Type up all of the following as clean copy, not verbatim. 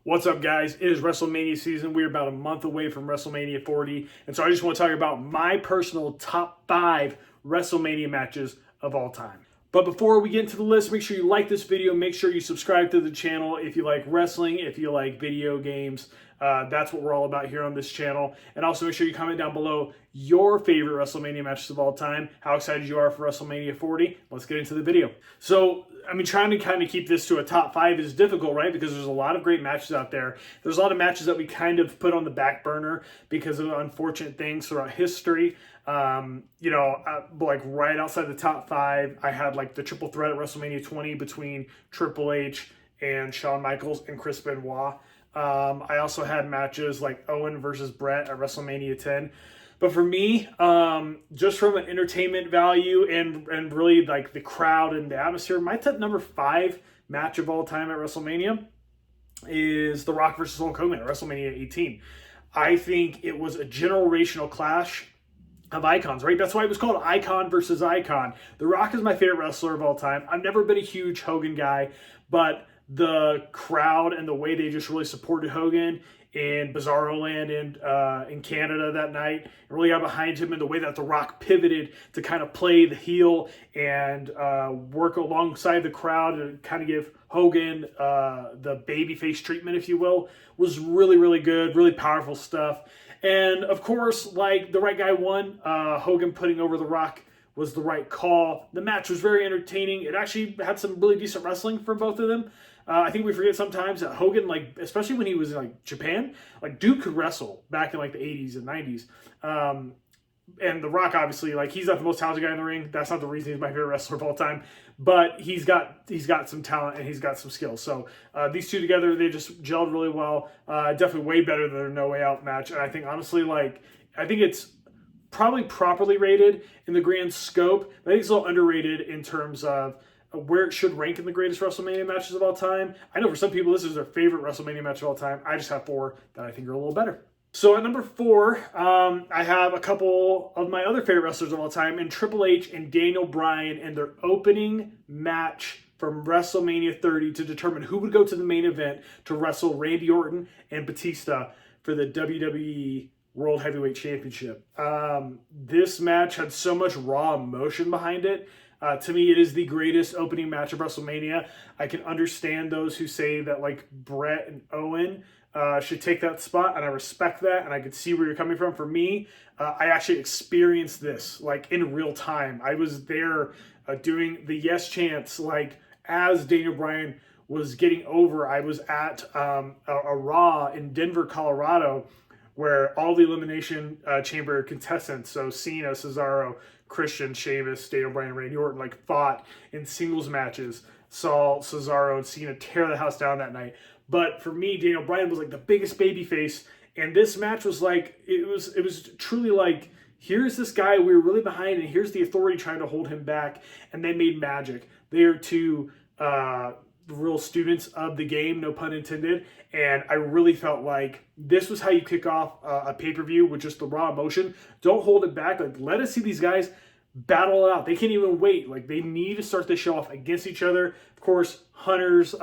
What's up, guys? It is WrestleMania season. We're about a month away from WrestleMania 40. And so I just want to talk about my personal top 5 WrestleMania matches of all time. But before we get into the list, make sure you like this video. Make sure you subscribe to the channel if you like wrestling, if you like video games. That's what we're all about here on this channel. And also make sure you comment down below your favorite WrestleMania matches of all time, how excited you are for WrestleMania 40. Let's get into the video. So, trying to kind of keep this to a top 5 is difficult, right? Because there's a lot of great matches out there. There's a lot of matches that we kind of put on the back burner because of unfortunate things throughout history. Like right outside the top 5, I had like the triple threat at WrestleMania 20 between Triple H and Shawn Michaels and Chris Benoit. I also had matches like Owen versus Brett at WrestleMania 10. But for me, just from an entertainment value and really like the crowd and the atmosphere, my top number 5 match of all time at WrestleMania is The Rock versus Hulk Hogan at WrestleMania 18. I think it was a generational clash of icons, right? That's why it was called Icon versus Icon. The Rock is my favorite wrestler of all time. I've never been a huge Hogan guy, but the crowd and the way they just really supported Hogan in Bizarro Land and in Canada that night, and really got behind him, and the way that The Rock pivoted to kind of play the heel and work alongside the crowd and kind of give Hogan the babyface treatment, if you will, was really, really good, really powerful stuff. And of course, like the right guy won. Hogan putting over The Rock was the right call. The match was very entertaining. It actually had some really decent wrestling from both of them. I think we forget sometimes that Hogan, like especially when he was in like Japan, like dude could wrestle back in like the 80s and 90s. And The Rock, obviously, like he's not the most talented guy in the ring. That's not the reason he's my favorite wrestler of all time. But he's got some talent and he's got some skills. So these two together, they just gelled really well. Definitely way better than their No Way Out match. And I think honestly, I think it's probably properly rated in the grand scope. I think it's a little underrated in terms of where it should rank in the greatest WrestleMania matches of all time. I know for some people this is their favorite WrestleMania match of all time. I just have 4 that I think are a little better. So at number 4, I have a couple of my other favorite wrestlers of all time, and Triple H and Daniel Bryan and their opening match from WrestleMania 30 to determine who would go to the main event to wrestle Randy Orton and Batista for the WWE World Heavyweight Championship. This match had so much raw emotion behind it. To me, it is the greatest opening match of WrestleMania. I can understand those who say that like Brett and Owen should take that spot, and I respect that, and I could see where you're coming from. For me, I actually experienced this like in real time. I was there doing the yes chants, like as Daniel Bryan was getting over. I was at a Raw in Denver, Colorado, where all the Elimination Chamber contestants, so Cena, Cesaro, Christian, Sheamus, Daniel Bryan, and Randy Orton, like fought in singles matches. Saw Cesaro and Cena tear the house down that night. But for me, Daniel Bryan was like the biggest babyface, and this match was like it was truly like, here's this guy we were really behind, and here's the authority trying to hold him back, and they made magic. They are two real students of the game, no pun intended, and I really felt like this was how you kick off a pay-per-view with just the raw emotion. Don't hold it back. Like, let us see these guys battle it out. They can't even wait. Like, they need to start the show off against each other. Of course, Hunter's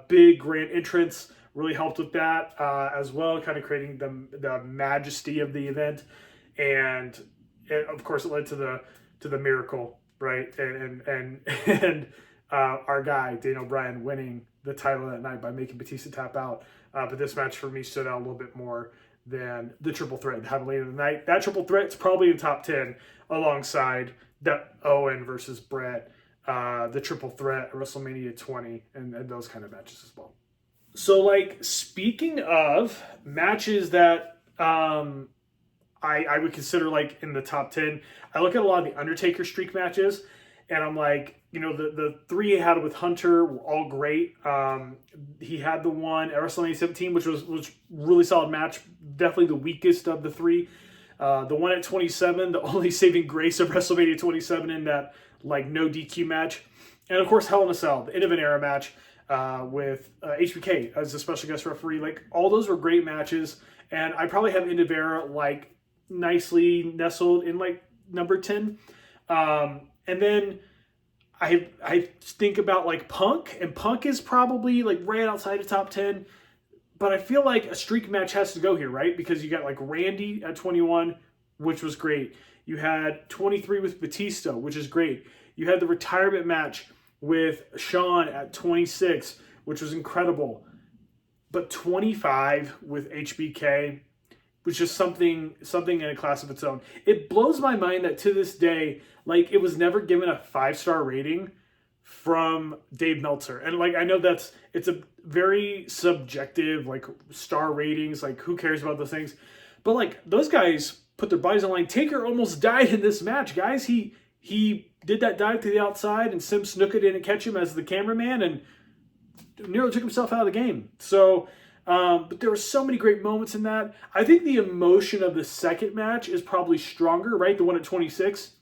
big grand entrance really helped with that as well, kind of creating the majesty of the event, and of course it led to the miracle, right? And our guy Daniel Bryan winning the title that night by making Batista tap out. But this match for me stood out a little bit more than the triple threat that happened later in the night. That triple threat's probably in top 10 alongside that Owen versus Brett, the triple threat at WrestleMania 20, and those kind of matches as well. So, like, speaking of matches that I would consider like in the top 10, I look at a lot of the Undertaker streak matches, and I'm like, the 3 he had with Hunter were all great. He had the one at WrestleMania 17, which was really solid match. Definitely the weakest of the 3. The one at 27, the only saving grace of WrestleMania 27 in that like no DQ match. And of course, Hell in a Cell, the end of an era match with HBK as a special guest referee. Like, all those were great matches. And I probably have end of era like nicely nestled in like number 10. And then I think about like Punk, and Punk is probably like right outside of top 10. but I feel like a streak match has to go here, right? Because you got like Randy at 21, which was great. You had 23 with Batista, which is great. You had the retirement match with Shawn at 26, which was incredible. But 25 with HBK was just something in a class of its own. It blows my mind that to this day, like, it was never given a 5-star rating from Dave Meltzer. And like, I know it's a very subjective, like, star ratings, like, who cares about those things? But like, those guys put their bodies on the line. Taker almost died in this match, guys. He did that dive to the outside, and Sim Snuka didn't catch him as the cameraman, and nearly took himself out of the game. So, but there were so many great moments in that. I think the emotion of the second match is probably stronger, right? The one at 26,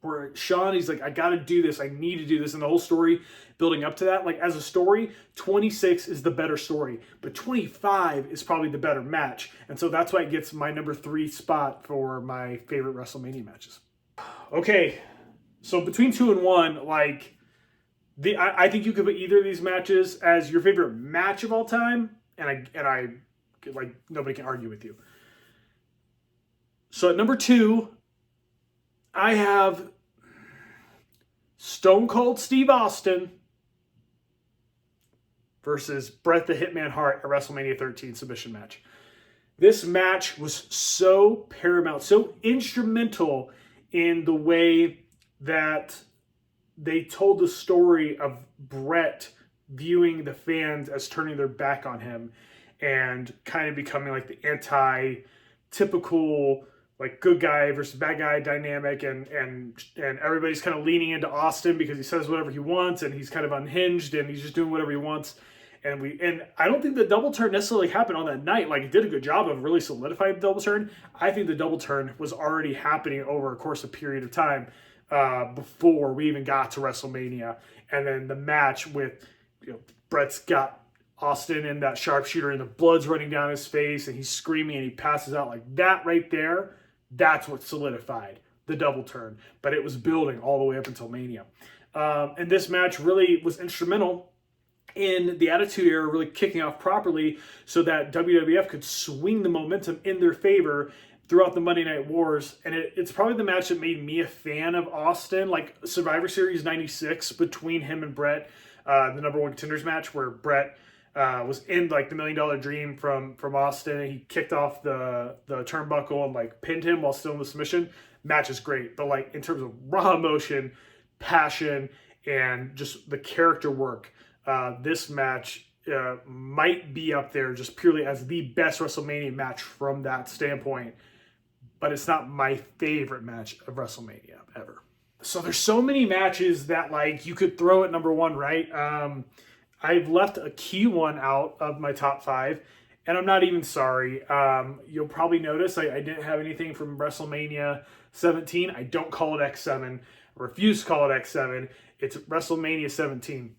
where Shawn, he's like, I got to do this. I need to do this. And the whole story building up to that, like, as a story, 26 is the better story, but 25 is probably the better match. And so that's why it gets my number 3 spot for my favorite WrestleMania matches. Okay, so between 2 and 1, like, I think you could put either of these matches as your favorite match of all time, and I like, nobody can argue with you. So at number 2, I have Stone Cold Steve Austin versus Bret the Hitman Hart at WrestleMania 13 submission match. This match was so paramount, so instrumental in the way that they told the story of Bret viewing the fans as turning their back on him and kind of becoming like the anti-typical, like, good guy versus bad guy dynamic, and everybody's kind of leaning into Austin because he says whatever he wants, and he's kind of unhinged, and he's just doing whatever he wants. And I don't think the double turn necessarily happened on that night. Like, it did a good job of really solidifying the double turn. I think the double turn was already happening over a course of period of time before we even got to WrestleMania. And then the match with, Bret's got Austin in that sharpshooter, and the blood's running down his face, and he's screaming, and he passes out. Like, that right there, that's what solidified the double turn. But it was building all the way up until Mania. And this match really was instrumental in the Attitude Era really kicking off properly, so that WWF could swing the momentum in their favor throughout the Monday Night Wars. And it's probably the match that made me a fan of Austin. Like, Survivor Series 96 between him and Bret, the number 1 contenders match, where Bret was in, like, the $1 Million Dream from Austin, and he kicked off the turnbuckle and, like, pinned him while still in the submission. Match is great, but, like, in terms of raw emotion, passion, and just the character work, this match might be up there just purely as the best WrestleMania match from that standpoint, but it's not my favorite match of WrestleMania ever. So there's so many matches that, like, you could throw at number 1, right? I've left a key one out of my top 5, and I'm not even sorry. You'll probably notice I didn't have anything from WrestleMania 17. I don't call it X7. I refuse to call it X7. It's WrestleMania 17.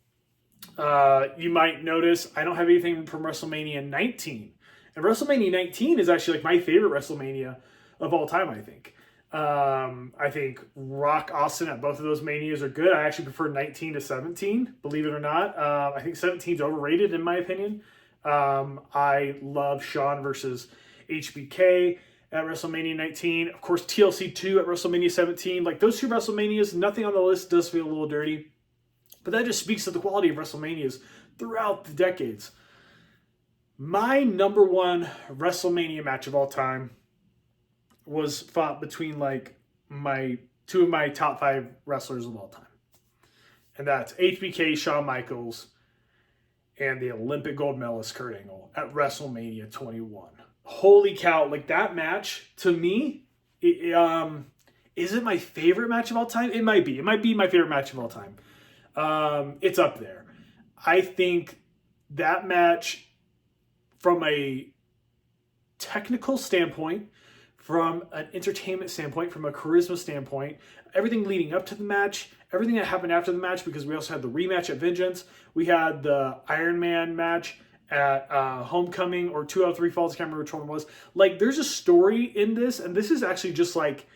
You might notice I don't have anything from WrestleMania 19. And WrestleMania 19 is actually, like, my favorite WrestleMania of all time, I think. I think Rock Austin at both of those Manias are good. I actually prefer 19 to 17, believe it or not. I think 17 is overrated in my opinion. I love Shawn versus HBK at WrestleMania 19. Of course, TLC 2 at WrestleMania 17. Like, those 2 WrestleManias, nothing on the list does feel a little dirty. But that just speaks to the quality of WrestleManias throughout the decades. My number 1 WrestleMania match of all time was fought between, like, my 2 of my top 5 wrestlers of all time. And that's HBK, Shawn Michaels, and the Olympic gold medalist Kurt Angle at WrestleMania 21. Holy cow. Like, that match, to me, is it my favorite match of all time? It might be. It might be my favorite match of all time. It's up there. I think that match, from a technical standpoint, from an entertainment standpoint, from a charisma standpoint, everything leading up to the match, everything that happened after the match, because we also had the rematch at Vengeance. We had the Iron Man match at Homecoming, or 2 out of 3 Falls. I can't remember which one it was. Like, there's a story in this, and this is actually just, like,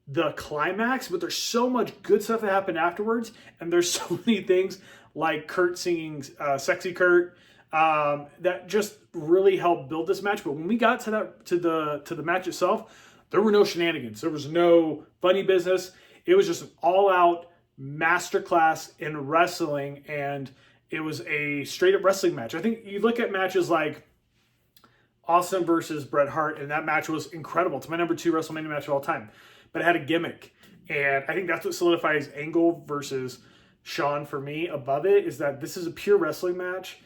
the climax, but there's so much good stuff that happened afterwards, and there's so many things, like Kurt singing Sexy Kurt, that just really helped build this match. But when we got to the match itself, there were no shenanigans. There was no funny business. It was just an all-out masterclass in wrestling, and it was a straight-up wrestling match. I think you look at matches like Austin versus Bret Hart, and that match was incredible. It's my number 2 WrestleMania match of all time. But it had a gimmick. And I think that's what solidifies Angle versus Shawn for me above it, is that this is a pure wrestling match.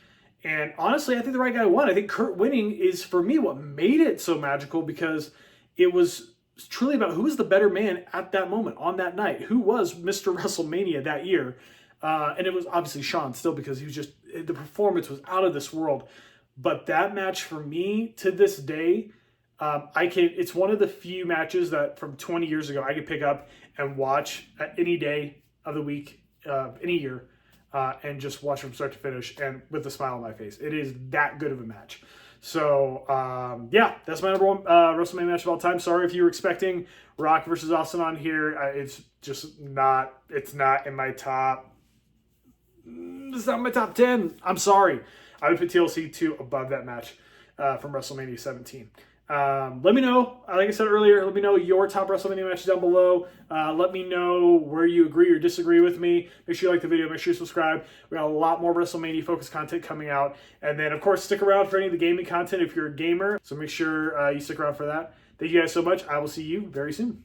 And honestly, I think the right guy won. I think Kurt winning is, for me, what made it so magical, because it was truly about who was the better man at that moment, on that night. Who was Mr. WrestleMania that year? And it was obviously Shawn still, because he was just, the performance was out of this world. But that match for me, to this day, it's one of the few matches that from 20 years ago I could pick up and watch at any day of the week, any year, and just watch from start to finish and with a smile on my face. It is that good of a match. So, yeah, that's my number 1 WrestleMania match of all time. Sorry if you were expecting Rock versus Austin on here. It's just not, it's not in my top, it's not in my top 10. I'm sorry. I would put TLC 2 above that match from WrestleMania 17. Let me know, like I said earlier, let me know your top WrestleMania matches down below. Let me know where you agree or disagree with me. Make sure you like the video. Make sure you subscribe. We got a lot more WrestleMania focused content coming out. And then, of course, stick around for any of the gaming content if you're a gamer. So make sure you stick around for that. Thank you guys so much. I will see you very soon.